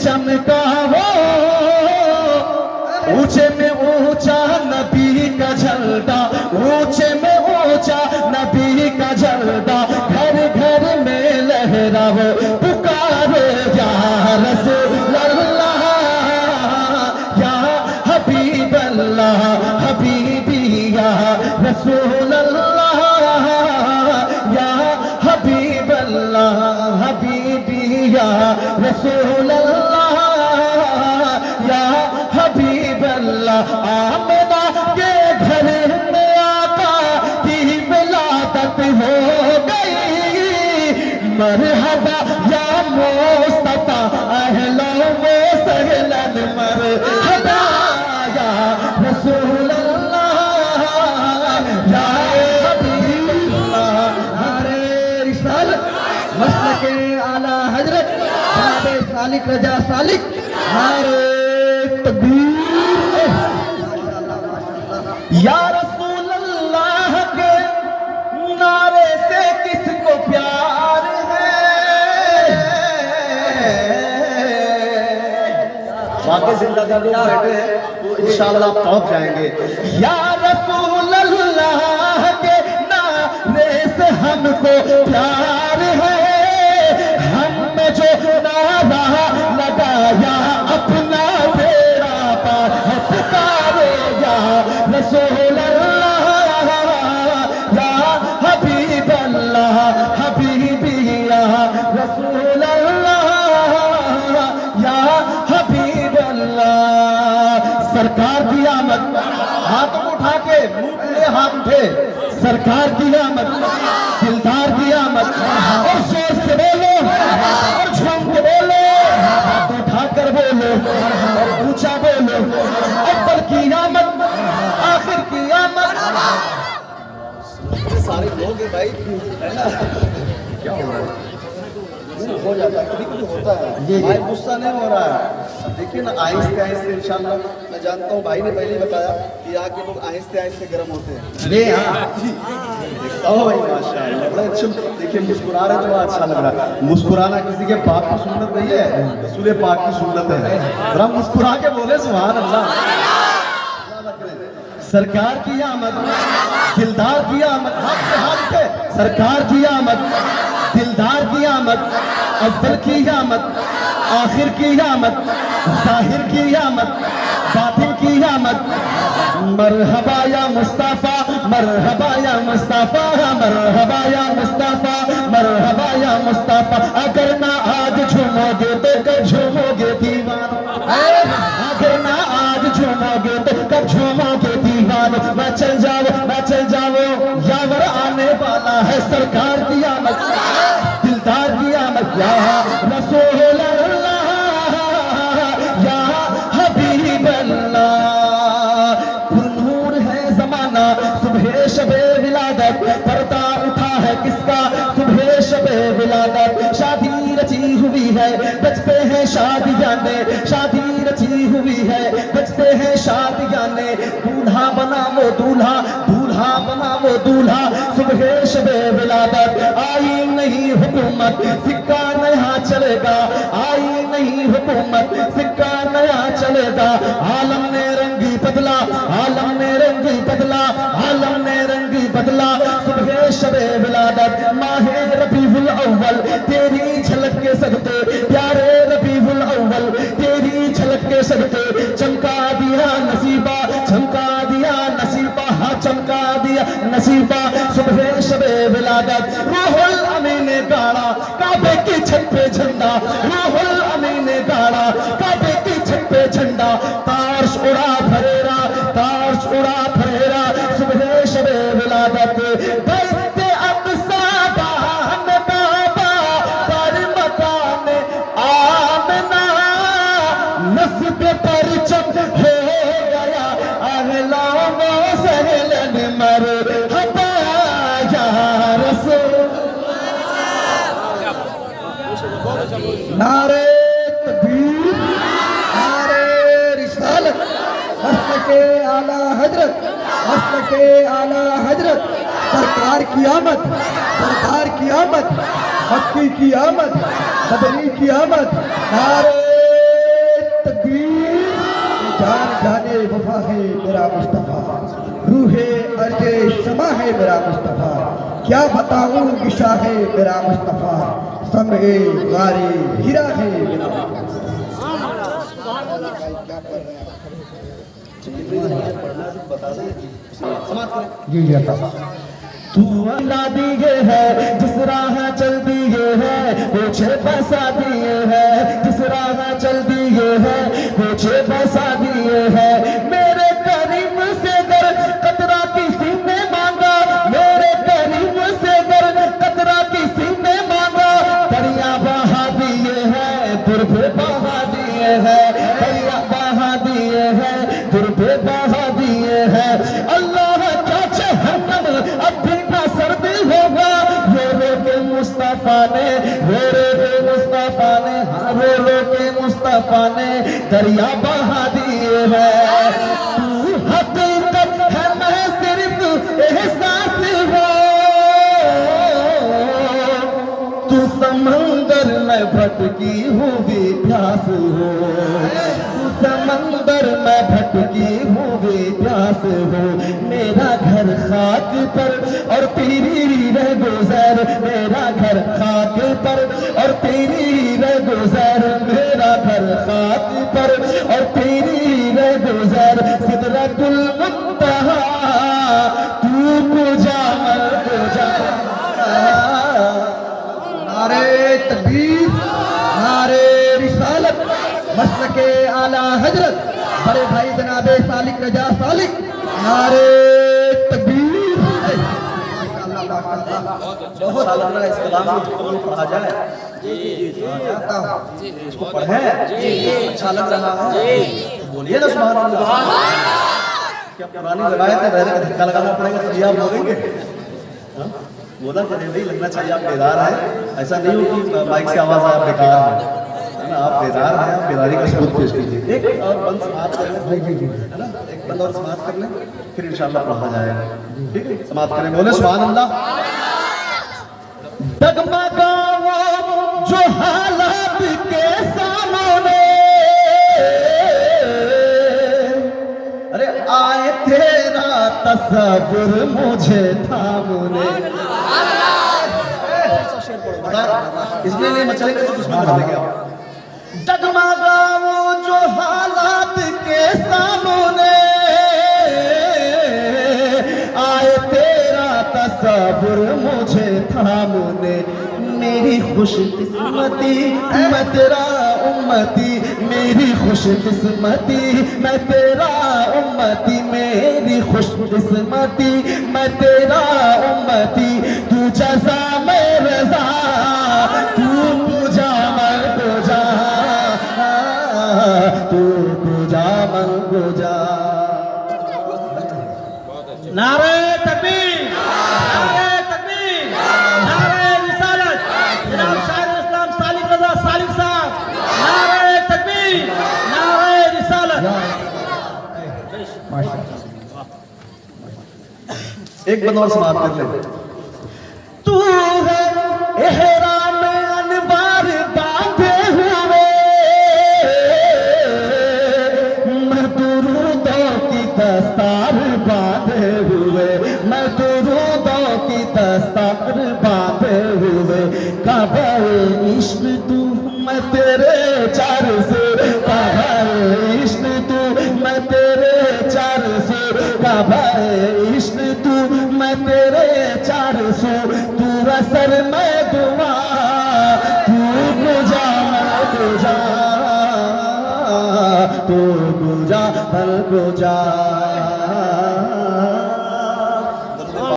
चमका वो, ऊंचे में ऊंचा नबी का झंडा, ऊंचे में ऊंचा नबी का झंडा, घर घर में लहरा वो, पुकारे या रसूल अल्लाह या हबीब अल्लाह, हबीबी या रसूल अल्लाह या हबीब अल्लाह, हबीबी या रसूल अल्लाह या हबीब अल्लाह। आमना के घर में आका की विलादत हो गई, मरहबा या मुस्तफा अहलो वो सहलन, मरहबा या रसूल अल्लाह या हबीब अल्लाह। नारे रिसालत मसलके आला हजरत जनाब सालिक रजा सालिक, नारे या रसूल अल्लाह के नारे से किसको प्यार है, वाकई जिंदगी में बैठे हैं तो इंशाअल्लाह पहुंच जाएंगे। या रसूल अल्लाह के नारे से हमको प्यार है, हम जो नारा लगाया अपना तेरा पार, पुकारे या रसूल अल्लाह या हबीब अल्लाह, हबीबी या रसूल अल्लाह या हबीब अल्लाह। सरकार की आमद, हाथ उठा के मुंह खुले हाथ उठे, सरकार की आमद, दिलदार की आमद, और जोर से बोलो और झूम के बोलो, हाथ उठा कर बोलो और ऊंचा बोलो, अव्वल की आमद आखिर की आमद। सारे लोग हैं भाई, है ना, क्या हो रहा है, हो जाता है कभी कभी होता है भाई, गुस्सा नहीं हो रहा है। देखिए ना आहिस्ते आहिस्ते इंशाल्लाह, मैं जानता हूँ भाई ने पहले बताया कि यहाँ के लोग आहिस्ते आहिस्ते गर्म होते हैं। अरे हाँ देखता हूँ भाई, माशाल्लाह बड़ा अच्छा। देखिए मुस्कुरा रहे तो अच्छा लग रहा है, मुस्कुराना किसी के पाक की सुन्नत नहीं है, रसूल पाक की सुन्नत है। जरा मुस्कुरा के बोले सुभान अल्लाह। सरकार की आमद, दिलदार की आमद, हाथ पे सरकार की आमद, दिलदार की आमद, अव्वल की आमद, आखिर की आमद, जाहिर की आमद, बातिन की आमद। मरहबा या मुस्तफा, मरहबा या मुस्तफा, मरहबा या मुस्तफा, मरहबा या मुस्तफा। अगर ना आज झूमोगे तो कब झूमोगे दीवान, अगर ना आज झूमोगे तो कब झूमोगे दीवान। मैं चल जाओ यावर आने वाला है, सरकार की आमद, दिलदार की आमद, या रसूल अल्लाह या हबीब अल्लाह। पुरनूर है जमाना सुबह शबे विलादत, पर्दा उठा है किसका सुबह शबे विलादत। शादी रची हुई है बचते हैं शादियां ने, शादी रची हुई है बचते हैं शादियां ने। दूल्हा बना वो दूल्हा, दूल्हा बना वो दूल्हा, सुबह शबे विलादत। आई नहीं हुकूमत सिक्का नया चलेगा, आई नहीं हुकूमत सिक्का नया चलेगा। आलम ने रंगी बदला, आलम ने रंगी बदला, आलम ने रंगी बदला। सुबह शबे विलादत माहे रबीउल अव्वल, तेरी झलक के सदके प्यारे रबीउल अव्वल, तेरी झलक के सदके चमका दिया नसीबा, चमका दिया नसीबा, हाँ चमका दिया नसीबा। सुबह शबे विलादत रूहुल अमीन ने गाड़ा काबे की छत पे झंडा, रूहुल अमीन ने गाड़ा काबे की छत पे झंडा। तार्श उड़ा फरेरा, तार्श उड़ा फरेरा, सुबह शबे विलादत। बैठते अक़सा बाहन काबा पर मकान आमना, नस्ब परचम हो गया अहला व सहलन, मरहबा या रसूल। नारे तकबीर, नारे रिसालत, मसलके आला हजरत, मसलके आला हजरत। सरकार की आमद, सरकार की आमद, मक्की की आमद, बदरी की आमद। नारे जान जाने वफा है मेरा मुस्तफ़ा, रूहे अर्जे शमा है मेरा मुस्तफ़ा, क्या बताऊं विशा है मेरा मुस्तफ़ा, समय गारे हीरा है मेरा जी जी तू अल्लाह दिए है जिस राह चल दिए है, पूछे बसा दिए है जिस राह चल दिए है, पूछे बसा दिए है। मेरे करीम से गर कतरा किसी ने मांगा, मेरे करीम से गर कतरा किसी ने मांगा, दरिया बहा दिए है दुर्भे बहा दिए है, दरिया बहा दिए है दुर्भे बहा दिए है। अल्लाह क्या जहन्नम अब भी ना सर्दी होगा, रो के मुस्तफा ने, रो के मुस्तफा ने, हाँ रो के मुस्तफा ने दरिया बहा दिए है। तू हकीकत है मैं सिर्फ एहसास हो, तू समंदर में भटकी हुई प्यास हो, तू समंदर में भटकी हुई प्यास हो। मेरा घर खाक पर और तेरी रह गुजर, मेरा घर खाक पर और तेरी रह गुजर, मेरा घर खाक पर और तेरी रह गुजर। सिदरतुल मुंतहा तू पूजा मर पूजा। नारे तकबीर, नारे रिसालत, मसलके आला हजरत बड़े भाई जनाबे सालिक रजा सालिक, नारे तकबीर। बहुत सालाना इस कलाम को पढ़ा जाए, इसको पढ़ें, अच्छा लग रहा है बोलिए ना सुभान अल्लाह। क्या पुरानी रवायत है, रहने का धक्का लगाना पड़ेगा तभी आप बोलेंगे? बोला करे भाई, लगना चाहिए आप बेदार हैं, ऐसा नहीं हो कि माइक से आवाज आप बेकार है ना, आप बेदार हैं, आप बेदारी का सबूत पेश कीजिए। एक और बंद समाप्त कर लें, है ना, एक बंद और समाप्त कर लें, फिर इंशाल्लाह पढ़ा जाएगा। ठीक है, समाप्त करें, बोले सुभान अल्लाह। डगमगा वो जो हालात के सामने, अरे आए तेरा तस्वुर मुझे थामने। इसमें नहीं मचलेंगे तो किसमें मचलेंगे आप? डगमगा वो जो हालात के सामने, आए तेरा तस्वुर मुझे थामने। मेरी खुशकिस्मती मैं तेरा उम्मती, मेरी खुशकिस्मती मैं तेरा उम्मती, मेरी खुशकिस्मती मैं तेरा उम्मती। तू जज़ा मैं रज़ा, तू पूजा मैं पूजा, तू पूजा मैं पूजा। नारे तकबीर, नारे तकबीर, नारे रिसालत, जनाब शायर इस्लाम सालिक रज़ा सालिक साहब, नारे तकबीर, नारे रिसालत। एक बंद और समाप्त कर ले। तू है एहराम अनवार बांधे हुए, मैं दुरूदों की दस्तार बांधे हुए, मैं दुरूदों की दस्तार बांधे हुए। काबा-ए इश्क तू मैं तेरे चार से, काबा-ए इश्क तू मैं तेरे चार से, काबा-ए इश्क तू मैं तेरे चार सौ। तू असर मैं दुआ, तू पूजा मैं पूजा, तू पूजा मैं पूजा।